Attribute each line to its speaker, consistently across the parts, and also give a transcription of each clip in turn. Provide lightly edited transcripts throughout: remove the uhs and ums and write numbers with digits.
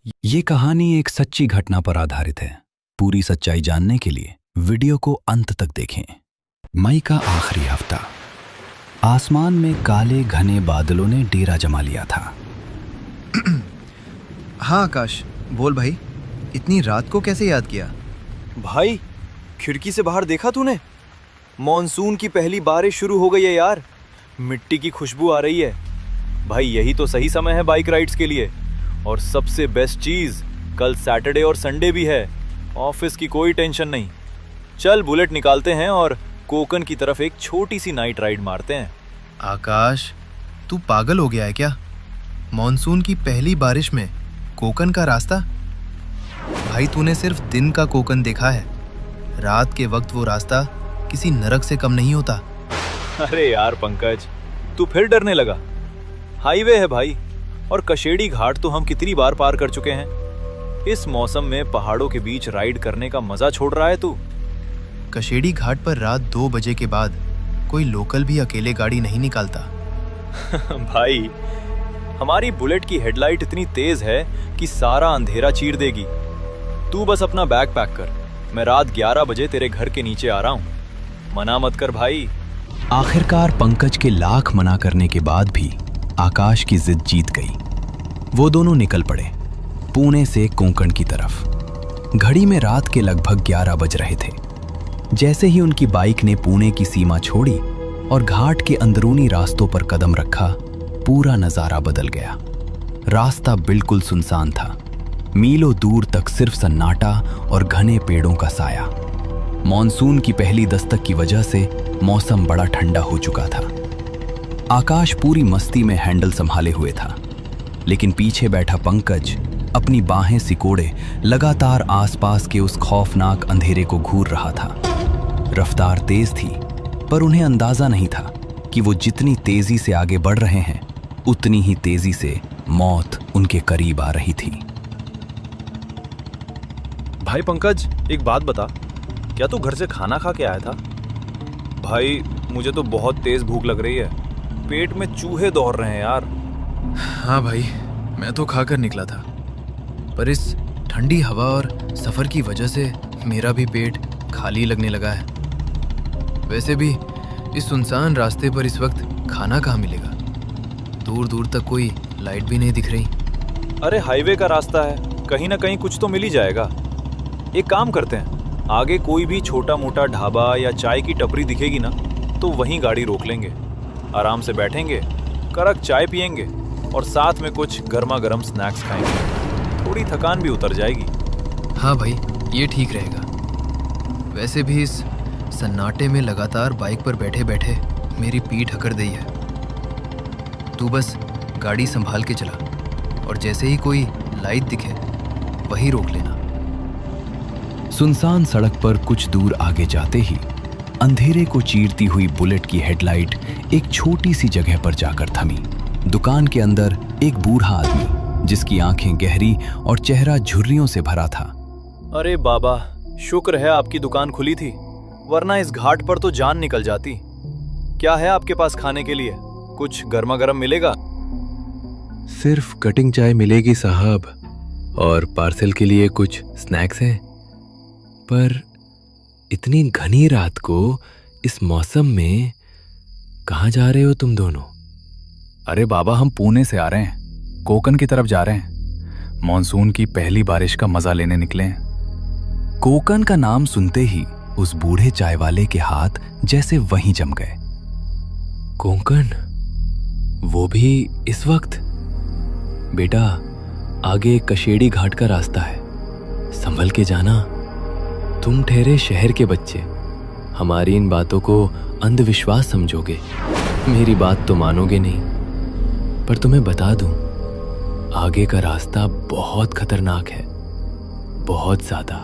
Speaker 1: ये कहानी एक सच्ची घटना पर आधारित है। पूरी सच्चाई जानने के लिए वीडियो को अंत तक देखें। मई का आखिरी हफ्ता। आसमान में काले घने बादलों ने डेरा जमा लिया था।
Speaker 2: हाँ आकाश, बोल भाई, इतनी रात को कैसे याद किया?
Speaker 3: भाई, खिड़की से बाहर देखा तूने? मॉनसून की पहली बारिश शुरू हो गई है यार। मिट्टी की खुशबू आ रही है। भाई, यही तो सही समय है बाइक राइड्स के लिए। और सबसे बेस्ट चीज, कल सैटरडे और संडे भी है। ऑफिस की कोई टेंशन नहीं। चल बुलेट निकालते हैं और कोकन की तरफ एक छोटी सी नाइट राइड मारते हैं।
Speaker 2: आकाश, तू पागल हो गया है क्या? मॉनसून की पहली बारिश में कोकन का रास्ता? भाई, तूने सिर्फ दिन का कोकन देखा है। रात के वक्त वो रास्ता किसी नरक से कम नहीं होता।
Speaker 3: अरे यार पंकज, तू फिर डरने लगा। हाईवे है भाई, और कशेड़ी घाट तो हम कितनी बार पार कर चुके हैं। इस मौसम में पहाड़ों के बीच राइड करने का मजा छोड़ रहा है तू?
Speaker 2: कशेड़ी घाट पर रात 2 बजे के बाद कोई लोकल भी अकेले गाड़ी नहीं निकालता।
Speaker 3: भाई, हमारी बुलेट की हेडलाइट इतनी तेज है कि सारा अंधेरा चीर देगी। तू बस अपना बैग पैक कर। मैं रात 11 बजे तेरे घर के नीचे आ रहा हूँ। मना मत कर भाई।
Speaker 1: आखिरकार पंकज के लाख मना करने के बाद भी आकाश की जिद जीत गई। वो दोनों निकल पड़े पुणे से कोंकण की तरफ। घड़ी में रात के लगभग 11 बज रहे थे। जैसे ही उनकी बाइक ने पुणे की सीमा छोड़ी और घाट के अंदरूनी रास्तों पर कदम रखा, पूरा नजारा बदल गया। रास्ता बिल्कुल सुनसान था। मीलों दूर तक सिर्फ सन्नाटा और घने पेड़ों का साया। मॉनसून की पहली दस्तक की वजह से मौसम बड़ा ठंडा हो चुका था। आकाश पूरी मस्ती में हैंडल संभाले हुए था, लेकिन पीछे बैठा पंकज अपनी बाहें सिकोड़े लगातार आसपास के उस खौफनाक अंधेरे को घूर रहा था। रफ्तार तेज थी, पर उन्हें अंदाजा नहीं था कि वो जितनी तेजी से आगे बढ़ रहे हैं, उतनी ही तेजी से मौत उनके करीब आ रही थी।
Speaker 3: भाई पंकज, एक बात बता, क्या तू घर से खाना खा के आया था? भाई, मुझे तो बहुत तेज भूख लग रही है। पेट में चूहे दौड़ रहे हैं यार।
Speaker 2: हाँ भाई, मैं तो खाकर निकला था, पर इस ठंडी हवा और सफ़र की वजह से मेरा भी पेट खाली लगने लगा है। वैसे भी इस सुनसान रास्ते पर इस वक्त खाना कहाँ मिलेगा? दूर दूर तक कोई लाइट भी नहीं दिख रही।
Speaker 3: अरे हाईवे का रास्ता है, कहीं ना कहीं कुछ तो मिल ही जाएगा। एक काम करते हैं, आगे कोई भी छोटा मोटा ढाबा या चाय की टपरी दिखेगी ना, तो वहीं गाड़ी रोक लेंगे। आराम से बैठेंगे, कड़क चाय पियेंगे और साथ में कुछ गर्मा गर्म स्नैक्स खाएंगे। थोड़ी थकान भी उतर जाएगी।
Speaker 2: हाँ भाई, ये ठीक रहेगा। वैसे भी इस सन्नाटे में लगातार बाइक पर बैठे बैठे मेरी पीठ अकड़ गई है। तू बस गाड़ी संभाल के चला, और जैसे ही कोई लाइट दिखे वहीं रोक लेना।
Speaker 1: सुनसान सड़क पर कुछ दूर आगे जाते ही अंधेरे को चीरती हुई बुलेट की हेडलाइट एक छोटी सी जगह पर जाकर थमी। दुकान के अंदर एक बूढ़ा आदमी, जिसकी आंखें गहरी और चेहरा झुर्रियों से भरा था।
Speaker 3: अरे बाबा, शुक्र है आपकी दुकान खुली थी, वरना इस घाट पर तो जान निकल जाती। क्या है आपके पास खाने के लिए? कुछ गर्मा गर्म मिलेगा?
Speaker 4: सिर्फ कटिंग चाय मिलेगी साहब, और पार्सल के लिए कुछ स्नैक्स हैं। पर इतनी घनी रात को इस मौसम में कहाँ जा रहे हो तुम दोनों?
Speaker 5: अरे बाबा, हम पुणे से आ रहे हैं, कोकन की तरफ जा रहे हैं। मॉनसून की पहली बारिश का मजा लेने निकले हैं।
Speaker 1: कोकन का नाम सुनते ही उस बूढ़े चाय वाले के हाथ जैसे वहीं जम गए।
Speaker 4: कोकन? वो भी इस वक्त? बेटा, आगे कशेड़ी घाट का रास्ता है, संभल के जाना। तुम ठहरे शहर के बच्चे, हमारी इन बातों को अंधविश्वास समझोगे। मेरी बात तो मानोगे नहीं, पर तुम्हें बता दूं, आगे का रास्ता बहुत खतरनाक है, बहुत ज्यादा।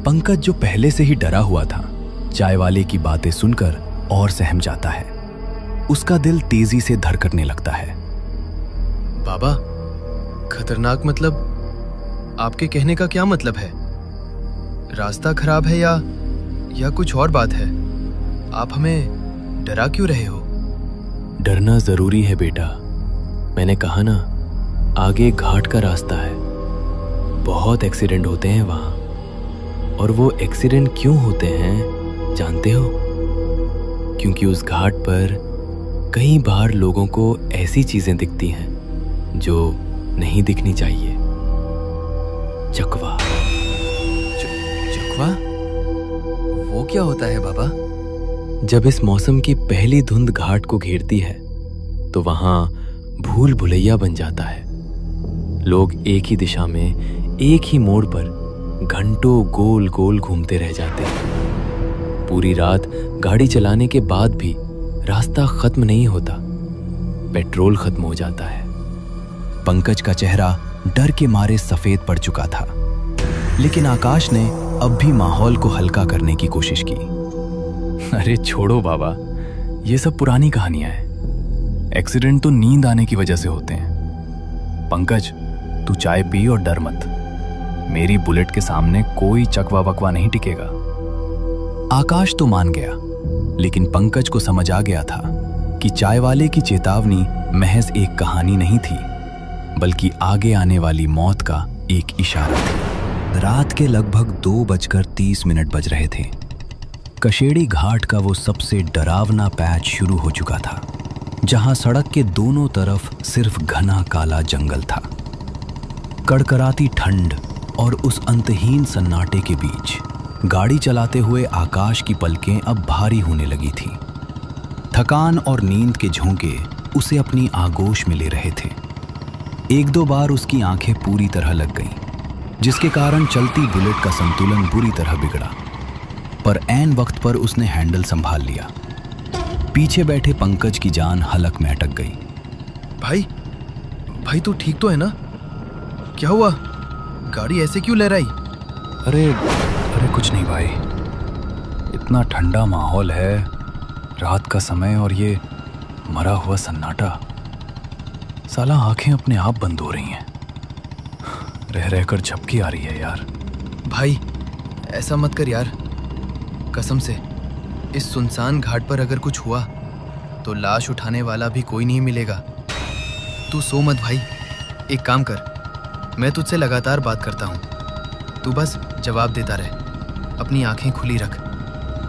Speaker 1: पंकज, जो पहले से ही डरा हुआ था, चाय वाले की बातें सुनकर और सहम जाता है। उसका दिल तेजी से धड़कने लगता है।
Speaker 2: बाबा, खतरनाक मतलब? आपके कहने का क्या मतलब है? रास्ता खराब है या कुछ और बात है? आप हमें डरा क्यों रहे हो?
Speaker 4: डरना जरूरी है बेटा। मैंने कहा ना, आगे घाट का रास्ता है, बहुत एक्सीडेंट होते हैं वहाँ। और वो एक्सीडेंट क्यों होते हैं जानते हो? क्योंकि उस घाट पर कई बार लोगों को ऐसी चीजें दिखती हैं जो नहीं दिखनी चाहिए। चकवा।
Speaker 2: चकवा? वो क्या होता है बाबा?
Speaker 4: जब इस मौसम की पहली धुंध घाट को घेरती है तो वहां भूल भुलैया बन जाता है। लोग एक ही दिशा में एक ही मोड़ पर घंटों गोल गोल घूमते रह जाते हैं। पूरी रात गाड़ी चलाने के बाद भी रास्ता खत्म नहीं होता। पेट्रोल खत्म हो जाता है।
Speaker 1: पंकज का चेहरा डर के मारे सफेद पड़ चुका था, लेकिन आकाश ने अब भी माहौल को हल्का करने की कोशिश की।
Speaker 5: अरे छोड़ो बाबा, ये सब पुरानी कहानियां हैं। एक्सीडेंट तो नींद आने की वजह से होते हैं। पंकज, तू चाय पी और डर मत। मेरी बुलेट के सामने कोई चकवा बकवा नहीं टिकेगा।
Speaker 1: आकाश तो मान गया, लेकिन पंकज को समझ आ गया था कि चाय वाले की चेतावनी महज एक कहानी नहीं थी, बल्कि आगे आने वाली मौत का एक इशारा थी। रात के लगभग 2:30 बज रहे थे। कशेड़ी घाट का वो सबसे डरावना पैच शुरू हो चुका था, जहां सड़क के दोनों तरफ सिर्फ घना काला जंगल था। कड़कड़ाती ठंड और उस अंतहीन सन्नाटे के बीच गाड़ी चलाते हुए आकाश की पलकें अब भारी होने लगी थी। थकान और नींद के झोंके उसे अपनी आगोश में ले रहे थे। एक दो बार उसकी आंखें पूरी तरह लग गईं, जिसके कारण चलती बुलेट का संतुलन बुरी तरह बिगड़ा। पर ऐन वक्त पर उसने हैंडल संभाल लिया। पीछे बैठे पंकज की जान हलक में अटक गई।
Speaker 2: भाई तू ठीक तो है ना? क्या हुआ? गाड़ी ऐसे क्यों लहराई?
Speaker 5: अरे कुछ नहीं भाई। इतना ठंडा माहौल है, रात का समय, और ये मरा हुआ सन्नाटा। साला आंखें अपने आप बंद हो रही हैं। रह रहकर झपकी आ रही है यार।
Speaker 2: भाई ऐसा मत कर यार, कसम से। इस सुनसान घाट पर अगर कुछ हुआ तो लाश उठाने वाला भी कोई नहीं मिलेगा। तू सो मत भाई। एक काम कर, मैं तुझसे लगातार बात करता हूँ, तू बस जवाब देता रहे। अपनी आंखें खुली रख।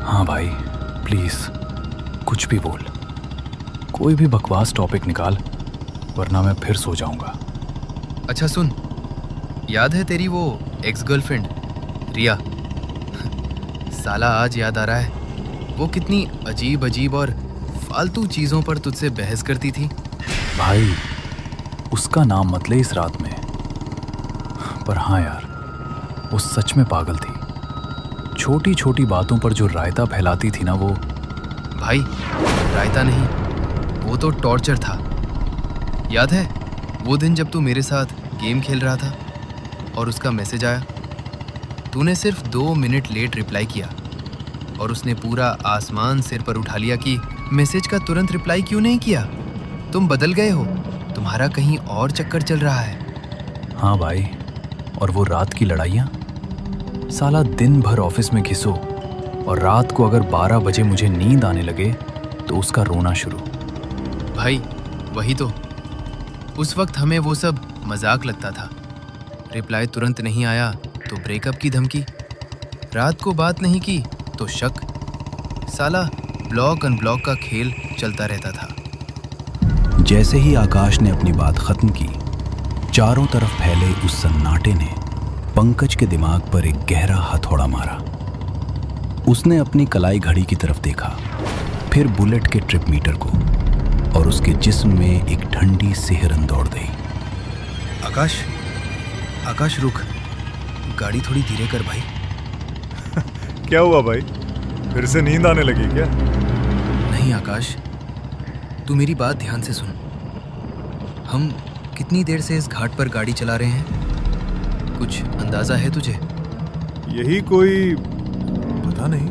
Speaker 5: हाँ भाई, प्लीज कुछ भी बोल। कोई भी बकवास टॉपिक निकाल, वरना मैं फिर सो जाऊंगा।
Speaker 2: अच्छा सुन, याद है तेरी वो एक्स गर्लफ्रेंड रिया? साला आज याद आ रहा है वो कितनी अजीब अजीब और फालतू चीज़ों पर तुझसे बहस करती थी।
Speaker 5: भाई उसका नाम मत ले इस रात में। पर हाँ यार, वो सच में पागल थी। छोटी छोटी बातों पर जो रायता फैलाती थी ना वो।
Speaker 2: भाई रायता नहीं, वो तो टॉर्चर था। याद है वो दिन जब तू मेरे साथ गेम खेल रहा था और उसका मैसेज आया? तूने सिर्फ 2 मिनट लेट रिप्लाई किया और उसने पूरा आसमान सिर पर उठा लिया कि मैसेज का तुरंत रिप्लाई क्यों नहीं किया? तुम बदल गए हो, तुम्हारा कहीं और चक्कर चल रहा है।
Speaker 5: हाँ भाई, और वो रात की लड़ाइयाँ। साला दिन भर ऑफिस में घिसो और रात को अगर 12 बजे मुझे नींद आने लगे तो उसका रोना शुरू।
Speaker 2: भाई वही तो, उस वक्त हमें वो सब मजाक लगता था। रिप्लाई तुरंत नहीं आया तो ब्रेकअप की धमकी, रात को बात नहीं की तो शक। साला ब्लॉक अनब्लॉक का खेल चलता रहता था।
Speaker 1: जैसे ही आकाश ने अपनी बात खत्म की, चारों तरफ फैले उस सन्नाटे ने पंकज के दिमाग पर एक गहरा हथौड़ा मारा। उसने अपनी कलाई घड़ी की तरफ देखा, फिर बुलेट के ट्रिप मीटर को, और उसके जिस्म में एक ठंडी सिहरन दौड़ गई।
Speaker 2: आकाश रुक, गाड़ी थोड़ी धीरे कर भाई।
Speaker 6: क्या हुआ भाई, फिर से नींद आने लगी क्या?
Speaker 2: नहीं आकाश, तू मेरी बात ध्यान से सुन। हम कितनी देर से इस घाट पर गाड़ी चला रहे हैं? कुछ अंदाजा है तुझे?
Speaker 6: यही कोई पता नहीं,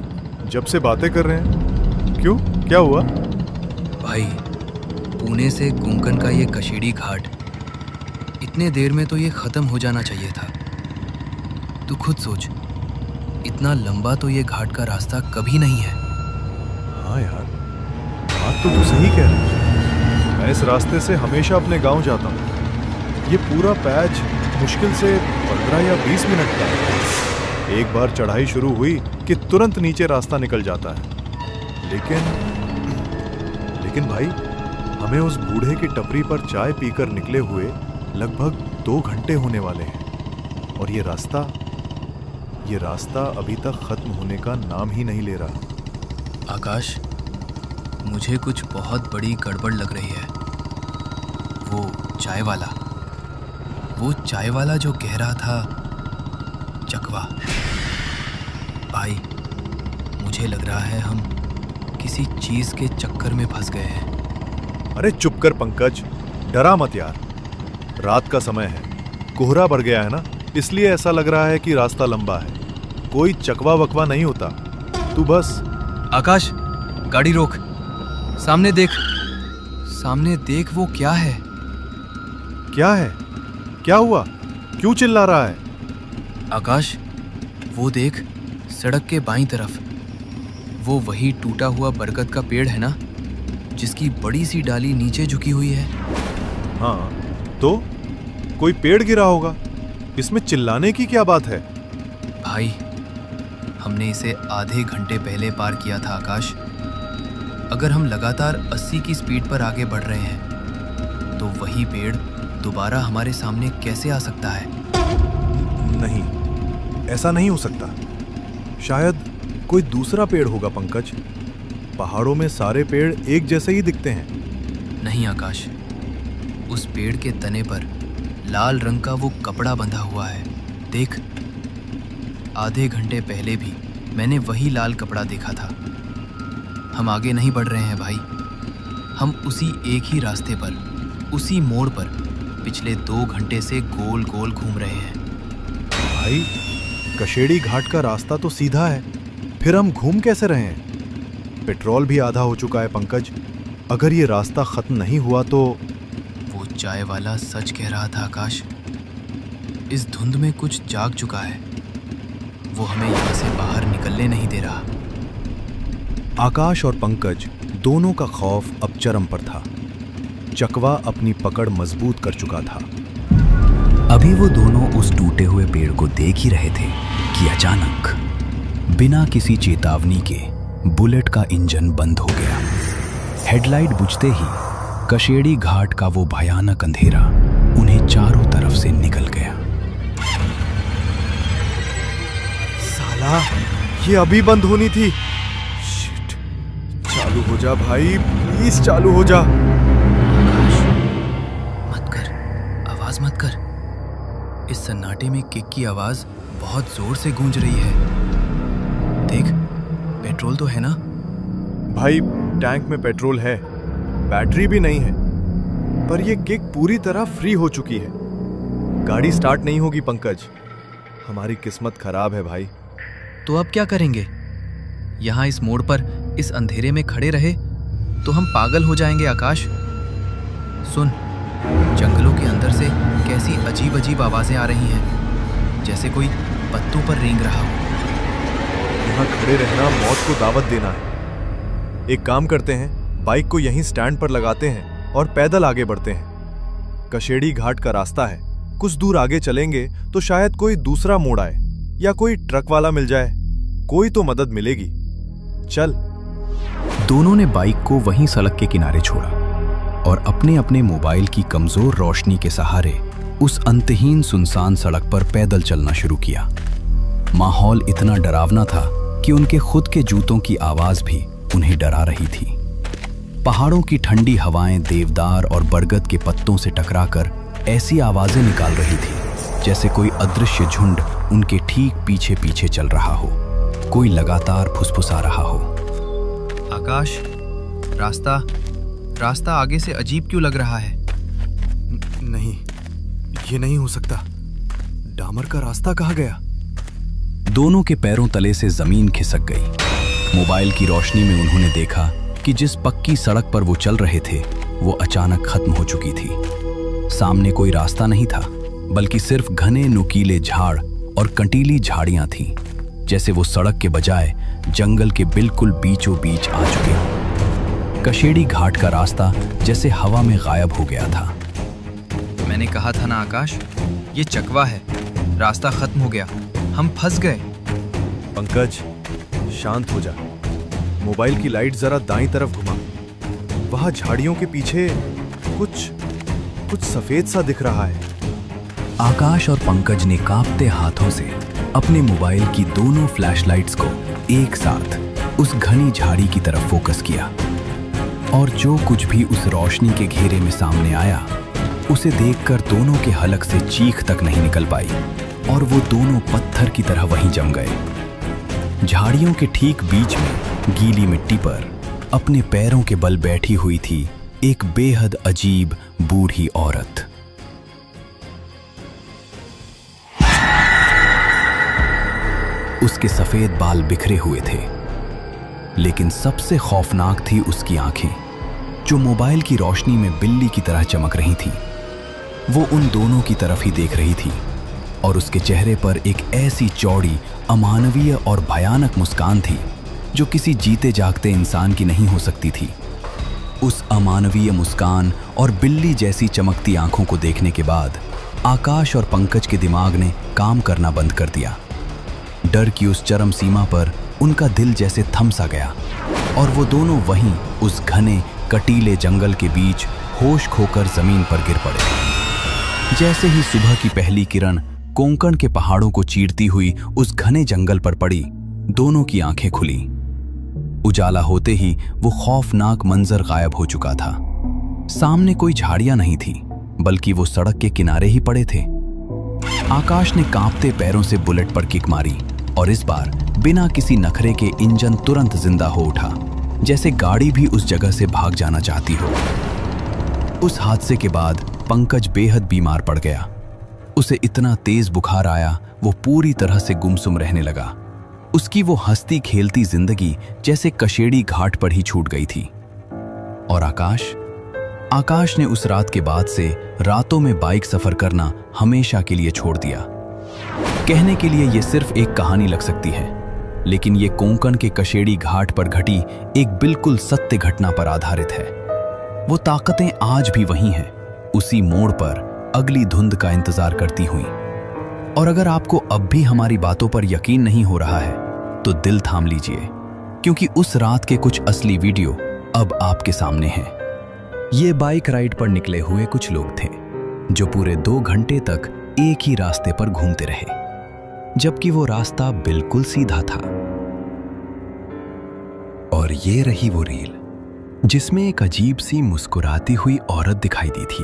Speaker 6: जब से बातें कर रहे हैं। क्यों, क्या हुआ?
Speaker 2: भाई पुणे से कोंकण का ये कशेड़ी घाट, इतने देर में तो ये खत्म हो जाना चाहिए था। तू खुद सोच, इतना लंबा तो ये घाट का रास्ता कभी नहीं है।
Speaker 6: हाँ यार, बात तो तू सही कह रहा है। मैं इस रास्ते से हमेशा अपने गांव जाता हूँ। ये पूरा पैच मुश्किल से 15 या 20 मिनट का है। एक बार चढ़ाई शुरू हुई कि तुरंत नीचे रास्ता निकल जाता है। लेकिन भाई, हमें उस बूढ़े की टपरी पर चाय पीकर निकले हुए लगभग 2 घंटे होने वाले हैं और ये रास्ता अभी तक खत्म होने का नाम ही नहीं ले रहा।
Speaker 2: आकाश, मुझे कुछ बहुत बड़ी गड़बड़ लग रही है। वो चाय वाला जो कह रहा था चकवा। भाई, मुझे लग रहा है हम किसी चीज के चक्कर में फंस गए हैं।
Speaker 6: अरे चुप कर पंकज, डरा मत यार। रात का समय है, कोहरा भर गया है ना, इसलिए ऐसा लग रहा है कि रास्ता लंबा है। कोई चकवा वकवा नहीं होता, तू बस।
Speaker 2: आकाश, गाड़ी रोक। सामने देख, वो क्या है?
Speaker 6: क्या है? क्या हुआ? क्यों चिल्ला रहा है?
Speaker 2: आकाश, वो देख, सड़क के बाईं तरफ वो वही टूटा हुआ बरगद का पेड़ है ना, जिसकी बड़ी सी डाली नीचे झुकी हुई है।
Speaker 6: हाँ, तो कोई पेड़ गिरा होगा। इसमें चिल्लाने की क्या बात है?
Speaker 2: भाई, हमने इसे आधे घंटे पहले पार किया था आकाश। अगर हम लगातार 80 की स्पीड पर आगे बढ़ रहे हैं तो वही पेड़ दोबारा हमारे सामने कैसे आ सकता है?
Speaker 6: नहीं, ऐसा नहीं हो सकता। शायद कोई दूसरा पेड़ होगा पंकज। पहाड़ों में सारे पेड़ एक जैसे ही दिखते हैं।
Speaker 2: नहीं आकाश, उस पेड़ के तने पर लाल रंग का वो कपड़ा बंधा हुआ है। देख, आधे घंटे पहले भी मैंने वही लाल कपड़ा देखा था। हम आगे नहीं बढ़ रहे हैं भाई, हम उसी एक ही रास्ते पर, उसी मोड़ पर पिछले 2 घंटे से गोल गोल घूम रहे हैं।
Speaker 6: भाई, कशेड़ी घाट का रास्ता तो सीधा है, फिर हम घूम कैसे रहे हैं? पेट्रोल भी आधा हो चुका है पंकज। अगर ये रास्ता खत्म नहीं हुआ तो।
Speaker 2: वो चाय वाला सच कह रहा था आकाश। इस धुंध में कुछ जाग चुका है। वो हमें यहाँ से बाहर निकलने नहीं दे रहा।
Speaker 3: आकाश और पंकज दोनों का खौफ अब चरम पर था। चकवा अपनी पकड़ मजबूत कर चुका था।
Speaker 1: अभी वो दोनों उस टूटे हुए पेड़ को देख ही रहे थे कि अचानक बिना किसी चेतावनी के बुलेट का इंजन बंद हो गया। हेडलाइट बुझते ही कशेड़ी घाट का वो भयानक अंधेरा उन्हें चारों तरफ से निकल गया।
Speaker 6: साला, ये अभी बंद होनी थी। शिट, चालू हो जा भाई, प्लीज चालू हो जा।
Speaker 2: आकाश, मत कर, आवाज मत कर। इस सन्नाटे में किक की आवाज बहुत जोर से गूंज रही है। देख, पेट्रोल तो है ना?
Speaker 6: भाई, टैंक में पेट्रोल है, बैटरी भी नहीं है, पर ये किक पूरी तरह फ्री हो चुकी है। गाड़ी स्टार्ट नहीं होगी पंकज। हमारी किस्मत खराब है भाई।
Speaker 2: तो अब क्या करेंगे? यहाँ इस मोड़ पर इस अंधेरे में खड़े रहे तो हम पागल हो जाएंगे आकाश। सुन, जंगलों के अंदर से कैसी अजीब अजीब आवाजें आ रही हैं, जैसे कोई पत्तों पर रेंग रहा हो।
Speaker 6: यहाँ खड़े रहना मौत को दावत देना है। एक काम करते हैं, बाइक को यहीं स्टैंड पर लगाते हैं और पैदल आगे बढ़ते हैं। कशेड़ी घाट का रास्ता है, कुछ दूर आगे चलेंगे तो शायद कोई दूसरा मोड़ आए या कोई ट्रक वाला मिल जाए। कोई तो मदद मिलेगी। चल।
Speaker 1: दोनों ने बाइक को वहीं सड़क के किनारे छोड़ा और अपने अपने मोबाइल की कमजोर रोशनी के सहारे उस अंतहीन सुनसान सड़क पर पैदल चलना शुरू किया। माहौल इतना डरावना था कि उनके खुद के जूतों की आवाज भी उन्हें डरा रही थी। पहाड़ों की ठंडी हवाएं देवदार और बरगद के पत्तों से टकराकर ऐसी आवाजें निकाल रही थी जैसे कोई अदृश्य झुंड उनके ठीक पीछे पीछे चल रहा हो, कोई लगातार फुसफुसा रहा हो।
Speaker 2: आकाश, रास्ता आगे से अजीब क्यों लग रहा है?
Speaker 6: नहीं, ये नहीं हो सकता। डामर का रास्ता कहाँ गया?
Speaker 1: दोनों के पैरों तले से जमीन खिसक गई। मोबाइल की रोशनी में उन्होंने देखा कि जिस पक्की सड़क पर वो चल रहे थे वो अचानक खत्म हो चुकी थी। सामने कोई रास्ता नहीं था, बल्कि सिर्फ घने नुकीले झाड़ और कंटीली झाड़ियां थीं, जैसे वो सड़क के बजाय जंगल के बिल्कुल बीचों बीच आ चुके हों। कशेड़ी घाट का रास्ता जैसे हवा में गायब हो गया था।
Speaker 2: मैंने कहा था ना आकाश, ये चकवा है, रास्ता खत्म हो गया, हम फंस गए।
Speaker 6: पंकज, शांत हो जा। मोबाइल की लाइट जरा दाईं तरफ घुमा। वहां झाड़ियों के पीछे कुछ सफेद सा दिख रहा है।
Speaker 1: आकाश और पंकज ने कांपते हाथों से अपने मोबाइल की दोनों फ्लैशलाइट्स को एक साथ उस घनी झाड़ी की तरफ फोकस किया, और जो कुछ भी उस रोशनी के घेरे में सामने आया उसे देखकर दोनों के हलक से चीख तक नहीं निकल पाई, और वो दोनों पत्थर की तरह वहीं जम गए। झाड़ियों के ठीक बीच में गीली मिट्टी पर अपने पैरों के बल बैठी हुई थी एक बेहद अजीब बूढ़ी औरत। उसके सफेद बाल बिखरे हुए थे, लेकिन सबसे खौफनाक थी उसकी आंखें, जो मोबाइल की रोशनी में बिल्ली की तरह चमक रही थीं। वो उन दोनों की तरफ ही देख रही थी, और उसके चेहरे पर एक ऐसी चौड़ी, अमानवीय और भयानक मुस्कान थी जो किसी जीते जागते इंसान की नहीं हो सकती थी। उस अमानवीय मुस्कान और बिल्ली जैसी चमकती आंखों को देखने के बाद आकाश और पंकज के दिमाग ने काम करना बंद कर दिया। डर की उस चरम सीमा पर उनका दिल जैसे थम सा गया, और वो दोनों वहीं उस घने कटीले जंगल के बीच होश खोकर जमीन पर गिर पड़े। जैसे ही सुबह की पहली किरण कोंकण के पहाड़ों को चीरती हुई उस घने जंगल पर पड़ी, दोनों की आंखें खुली। उजाला होते ही वो खौफनाक मंजर गायब हो चुका था। सामने कोई झाड़ियां नहीं थी, बल्कि वो सड़क के किनारे ही पड़े थे। आकाश ने कांपते पैरों से बुलेट पर किक मारी, और इस बार बिना किसी नखरे के इंजन तुरंत जिंदा हो उठा, जैसे गाड़ी भी उस जगह से भाग जाना चाहती हो। उस हादसे के बाद पंकज बेहद बीमार पड़ गया। उसे इतना तेज बुखार आया, वो पूरी तरह से गुमसुम रहने लगा। उसकी वो हंसती खेलती जिंदगी जैसे कशेड़ी घाट पर ही छूट गई थी। और आकाश ने उस रात के बाद से रातों में बाइक सफर करना हमेशा के लिए छोड़ दिया। कहने के लिए ये सिर्फ एक कहानी लग सकती है, लेकिन ये कोंकण के कशेड़ी घाट पर घटी एक बिल्कुल सत्य घटना पर आधारित है। वो ताकतें आज भी वही हैं, उसी मोड़ पर अगली धुंध का इंतजार करती हुई। और अगर आपको अब भी हमारी बातों पर यकीन नहीं हो रहा है तो दिल थाम लीजिए, क्योंकि उस रात के कुछ असली वीडियो अब आपके सामने हैं। ये बाइक राइड पर निकले हुए कुछ लोग थे जो पूरे 2 घंटे तक एक ही रास्ते पर घूमते रहे, जबकि वो रास्ता बिल्कुल सीधा था। और ये रही वो रील जिसमें एक अजीब सी मुस्कुराती हुई औरत दिखाई दी थी।